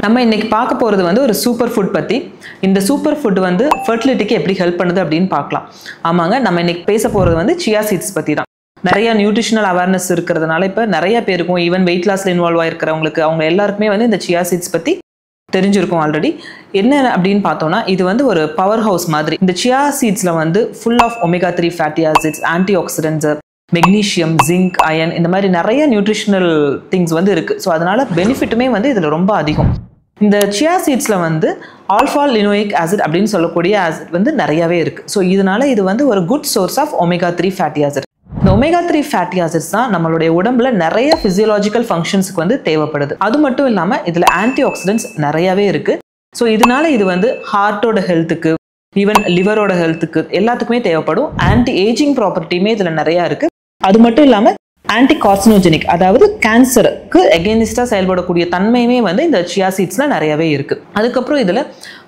நம்ம இன்னைக்கு பார்க்க போறது வந்து ஒரு சூப்பர் ஃபுட் பத்தி. இந்த சூப்பர் ஃபுட் வந்து ஃபெர்டிலிட்டிக்கு எப்படி ஹெல்ப் பண்ணுது அப்படின்னு பார்க்கலாம். ஆமாங்க, நம்ம இன்னைக்கு பேச போறது வந்து சியா சீட்ஸ் பத்தி தான். நிறைய நியூட்ரிஷனல் அவேர்னஸ் இருக்கிறதுனால இப்போ நிறைய பேருக்கும் ஈவன் வெயிட் லாஸ்ல இன்வால்வ் ஆயிருக்கிறவங்களுக்கு அவங்க எல்லாருக்குமே வந்து இந்த சியா சீட்ஸ் பத்தி தெரிஞ்சிருக்கும் ஆல்ரெடி. என்ன அப்படின்னு பார்த்தோம்னா, இது வந்து ஒரு பவர் ஹவுஸ் மாதிரி. இந்த சியா சீட்ஸ்ல வந்து full of omega 3 fatty acids, antioxidants, magnesium, zinc, iron, இந்த மாதிரி நிறைய நியூட்ரிஷனல் திங்ஸ் வந்து இருக்கு. ஸோ அதனால பெனிஃபிட்டுமே வந்து இதுல ரொம்ப அதிகம். இந்த சியா சீட்ஸ்ல வந்து ஆல்ஃபா லினோயிக் ஆசிட் அப்படின்னு சொல்லக்கூடிய ஆசிட் வந்து நிறையவே இருக்கு. ஸோ இதனால இது வந்து ஒரு good source of omega 3 fatty acid. இந்த ஒமேகா 3 ஃபேட்டி ஆசிட்ஸ் தான் நம்மளுடைய உடம்புல நிறைய பிசியோலாஜிக்கல் ஃபங்க்ஷன்ஸ்க்கு வந்து தேவைப்படுது. அது மட்டும் இல்லாம இதுல ஆன்டி ஆக்சிடென்ட்ஸ் நிறையவே இருக்கு. ஸோ இதனால இது வந்து ஹார்ட்டோட ஹெல்த்துக்கு, ஈவன் லிவரோட ஹெல்த்துக்கு எல்லாத்துக்குமே தேவைப்படும். ஆன்டி ஏஜிங் ப்ராப்பர்ட்டியுமே இதுல நிறைய இருக்கு. அது மட்டும் இல்லாம ஆன்டி கார்சினோஜெனிக், அதாவது கேன்சருக்கு எகெனிஸ்டா செயல்படக்கூடிய தன்மையுமே வந்து இந்த சியா சீட்ஸ்ல நிறையவே இருக்கு. அதுக்கப்புறம் இதுல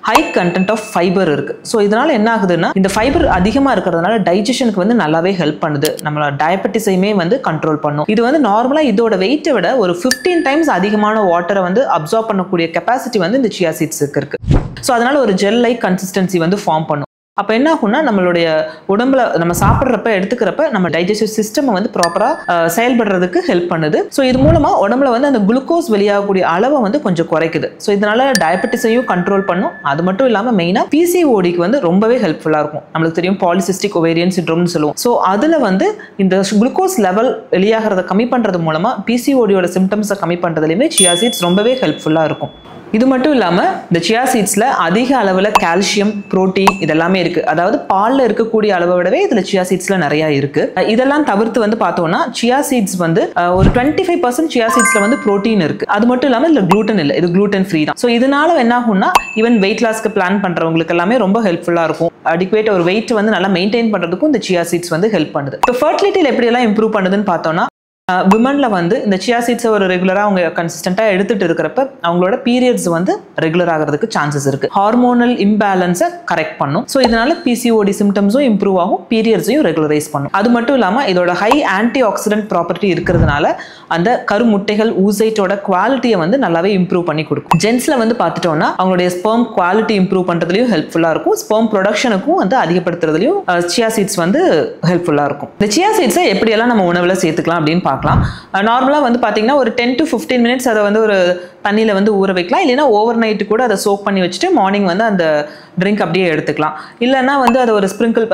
ஹை கண்டென்ட் ஆஃப் ஃபைபர் இருக்கு. ஸோ இதனால என்ன ஆகுதுன்னா, இந்த ஃபைபர் அதிகமா இருக்கிறதுனால டைஜஷனுக்கு வந்து நல்லாவே ஹெல்ப் பண்ணுது. நம்மளோட டயபெட்டிஸையுமே வந்து கண்ட்ரோல் பண்ணும். இது வந்து நார்மலா இதோட வெயிட்டை விட ஒரு 15 டைம்ஸ் அதிகமான வாட்டரை வந்து அப்சார்ப் பண்ணக்கூடிய கெப்பாசிட்டி வந்து இந்த சியா சீட்ஸுக்கு இருக்கு. ஸோ அதனால ஒரு ஜெல் லைக் கன்சிஸ்டன்சி வந்து ஃபார்ம் பண்ணும். அப்போ என்ன ஆகும்னா, நம்மளுடைய உடம்புல நம்ம சாப்பிட்றப்ப எடுத்துக்கிறப்ப நம்ம டைஜஸ்டிவ் சிஸ்டம் வந்து ப்ராப்பரா செயல்படுறதுக்கு ஹெல்ப் பண்ணுது. ஸோ இது மூலமா உடம்புல வந்து அந்த குளுக்கோஸ் வெளியாகக்கூடிய அளவை வந்து கொஞ்சம் குறைக்குது. ஸோ இதனால டயபெட்டிஸையும் கண்ட்ரோல் பண்ணும். அது மட்டும் இல்லாம மெயினா பிசிஓடிக்கு வந்து ரொம்பவே ஹெல்ப்ஃபுல்லா இருக்கும். நம்மளுக்கு தெரியும் பாலிசிஸ்டிக் ஒவேரியன் சிண்ட்ரோம்னு சொல்லுவோம். ஸோ அதுல வந்து இந்த குளுக்கோஸ் லெவல் வெளியாகிறத கம்மி பண்றது மூலமா பிசிஓடியோட சிம்டம்ஸை கம்மி பண்றதுலயுமே சியா சீட்ஸ் ரொம்பவே ஹெல்ப்ஃபுல்லா இருக்கும். இது மட்டும் இல்லாம இந்த சியா சீட்ஸ்ல அதிக அளவுல கால்சியம், புரோட்டீன் இதெல்லாமே இருக்கு. அதாவது பால்ல இருக்கக்கூடிய அளவை விடவே இதுல சியா சீட்ஸ்ல நிறைய இருக்கு. இதெல்லாம் தவிர்த்து வந்து பார்த்தோம்னா, சியா சீட்ஸ் வந்து ஒரு 25% சியா சீட்ஸ்ல வந்து புரோட்டீன் இருக்கு. அது மட்டும் இல்லாம இதுல குளூட்டன் இல்லை, இது குளூட்டன் ஃப்ரீ தான். ஸோ இதனால என்ன ஆகும்னா, ஈவன் வெயிட் லாஸ்க்கு பிளான் பண்றவங்களுக்கு எல்லாமே ரொம்ப ஹெல்ப்ஃபுல்லா இருக்கும். அடிக்குவேட் ஒரு வெயிட் வந்து நல்லா மெயின்டைன் பண்றதுக்கும் இந்த சியா சீட்ஸ் வந்து ஹெல்ப் பண்ணுது. இப்போ ஃபெர்டிலிட்டியில் எப்படி எல்லாம் இம்ப்ரூவ் பண்ணுதுன்னு பார்த்தோம்னா, விமன்ல வந்து இந்த சியா சீட்ஸை ஒரு ரெகுலரா அவங்க கன்சிஸ்டன்டா எடுத்துட்டு இருக்கிறப்ப அவங்களோட பீரியட்ஸ் வந்து ரெகுலர் ஆகிறதுக்கு சான்சஸ் இருக்கு. ஹார்மோனல் இம்பேலன்ஸை கரெக்ட் பண்ணும். ஸோ இதனால பிசிஓடி சிம்டம்ஸும் இம்ப்ரூவ் ஆகும், பீரியட்ஸையும் ரெகுலரைஸ் பண்ணும். அது மட்டும் இல்லாம இதோட ஹை ஆன்டி ஆக்சிடென்ட் ப்ராப்பர்ட்டி இருக்கிறதுனால அந்த கருமுட்டைகள் ஊசைட்டோட குவாலிட்டியை வந்து நல்லாவே இம்ப்ரூவ் பண்ணி கொடுக்கும். ஜென்ஸ்ல வந்து பார்த்துட்டோம்னா அவங்களுடைய ஸ்பெர்ம் குவாலிட்டி இம்ப்ரூவ் பண்றதுலயும் ஹெல்ப்ஃபுல்லா இருக்கும். ஸ்பெர்ம் ப்ரொடக்ஷனுக்கும் வந்து அதிகப்படுத்துறதுலயும் சியா சீட்ஸ் வந்து ஹெல்ப்ஃபுல்லா இருக்கும். இந்த சியா சீட்ஸை எப்படியெல்லாம் நம்ம உணவுல சேர்த்துக்கலாம் அப்படின்னு பார்க்கலாம். நார்மலா வந்து பாத்தீங்கன்னா ஒரு 10 to 15 மினிட்ஸ் அதை வந்து ஒரு தண்ணியில வந்து ஊற வைக்கலாம். இல்லைன்னா ஓவர் நைட்டு கூட அதை சோக் பண்ணி வச்சுட்டு மார்னிங் வந்து அந்த ட்ரிங்க் அப்படியே எடுத்துக்கலாம். இல்லைன்னா வந்து அதை ஒரு ஸ்ப்ரிங்கிள்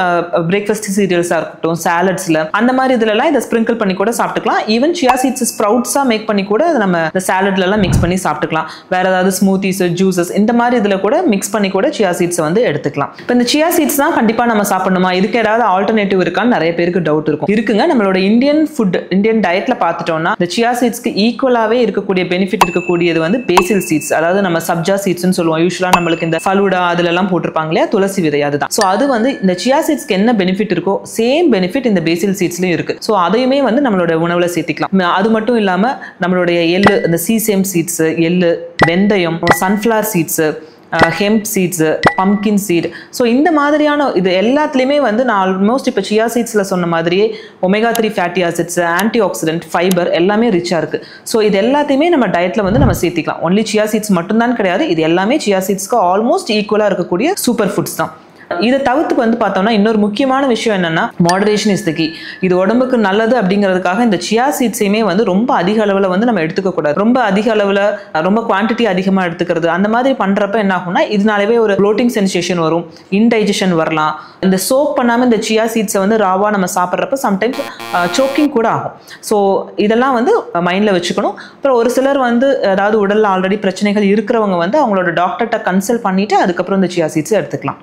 பிரேக்ஃபாஸ்ட் சீரியல்ஸா இருக்கட்டும், சாலட்ஸ்ல அந்த மாதிரி இதுலலாம் இதை ஸ்ப்ரிங்கிள் பண்ணி கூட சாப்பிட்டுக்கலாம். ஈவன் சியா சீட்ஸ் ஸ்ப்ரவுட்ஸா மேக் பண்ணி கூட அதை நம்ம இந்த சாலட்ல எல்லாம் மிக்ஸ் பண்ணி சாப்பிட்டுக்கலாம். வேற ஏதாவது ஸ்மூத்திஸ், ஜூசஸ் இந்த மாதிரி இதுல கூட மிக்ஸ் பண்ணி கூட சியா சீட்ஸை வந்து எடுத்துக்கலாம். இப்போ இந்த சியா சீட்ஸ் தான் கண்டிப்பா நம்ம சாப்பிடணுமா, இதுக்கு ஏதாவது ஆல்டர்னேட்டிவ் இருக்கான்னு நிறைய பேருக்கு டவுட் இருக்கும். இருக்குங்க, நம்மளோட இந்தியன் டயட்ல பார்த்துட்டோம்னா இந்த சியா சீட்ஸ்க்கு ஈக்குவலாவே இருக்கக்கூடிய பெனிஃபிட் இருக்கக்கூடியது வந்து பேசில் சீட்ஸ், அதாவது நம்ம சப்ஜா சீட்ஸ்னு சொல்லுவோம். யூஸ்வலா நம்மளுக்கு இந்த ஃபலூடா அதுல எல்லாம் போட்டிருப்பாங்க இல்லையா, துளசி விதை, அதுதான். ஸோ அது வந்து இந்த சியா சீட்ஸ்க்கு என்ன பெனிஃபிட் இருக்கோ சேம் பெனிஃபிட் இந்த பேசில் சீட்ஸ்லயும் இருக்கு. ஸோ அதையுமே வந்து நம்மளோட உணவுல சேர்த்துக்கலாம். அது மட்டும் இல்லாம நம்மளுடைய எள்ளு, இந்த சீசேம் சீட்ஸ், எள்ளு, வெந்தயம், sunflower seeds, hemp seeds, pumpkin seed, so இந்த மாதிரியான இது எல்லாத்துலேயுமே வந்து நான் ஆல்மோஸ்ட் இப்போ சியா சீட்ஸில் சொன்ன மாதிரியே omega 3 fatty acids, anti accident, fibre எல்லாமே ரிச்சாக இருக்கு. ஸோ இது எல்லாத்தையுமே நம்ம டயட்ல வந்து நம்ம சேர்த்திக்கலாம். ஒன்லி சியா சீட்ஸ் மட்டும்தான் கிடையாது, இது எல்லாமே சியா சீட்ஸ்க்கு ஆல்மோஸ்ட் ஈக்குவலாக இருக்கக்கூடிய சூப்பர் ஃபுட்ஸ் தான். இதை தவிர்த்து வந்து பார்த்தோம்னா இன்னொரு முக்கியமான விஷயம் என்னன்னா, மாடரேஷன் இஸ் தி கீ. இது உடம்புக்கு நல்லது அப்படிங்கிறதுக்காக இந்த சியா சீட்ஸையுமே வந்து ரொம்ப அதிக அளவில் வந்து நம்ம எடுத்துக்க கூடாது. ரொம்ப அதிக அளவில் ரொம்ப குவான்டிட்டி அதிகமாக எடுத்துக்கிறது அந்த மாதிரி பண்றப்ப என்ன ஆகும்னா, இதனாலவே ஒரு ப்ளோட்டிங் சென்சேஷன் வரும், இன்டைஜஷன் வரலாம். இந்த சோக் பண்ணாமல் இந்த சியா சீட்ஸை வந்து ராவா நம்ம சாப்பிட்றப்ப சம்டைம்ஸ் சோக்கிங் கூட ஆகும். ஸோ இதெல்லாம் வந்து மைண்ட்ல வச்சுக்கணும். அப்புறம் ஒரு சிலர் வந்து அதாவது உடல்ல ஆல்ரெடி பிரச்சனைகள் இருக்கிறவங்க வந்து அவங்களோட டாக்டர்கிட்ட கன்சல்ட் பண்ணிட்டு அதுக்கப்புறம் இந்த சியா சீட்ஸை எடுத்துக்கலாம்.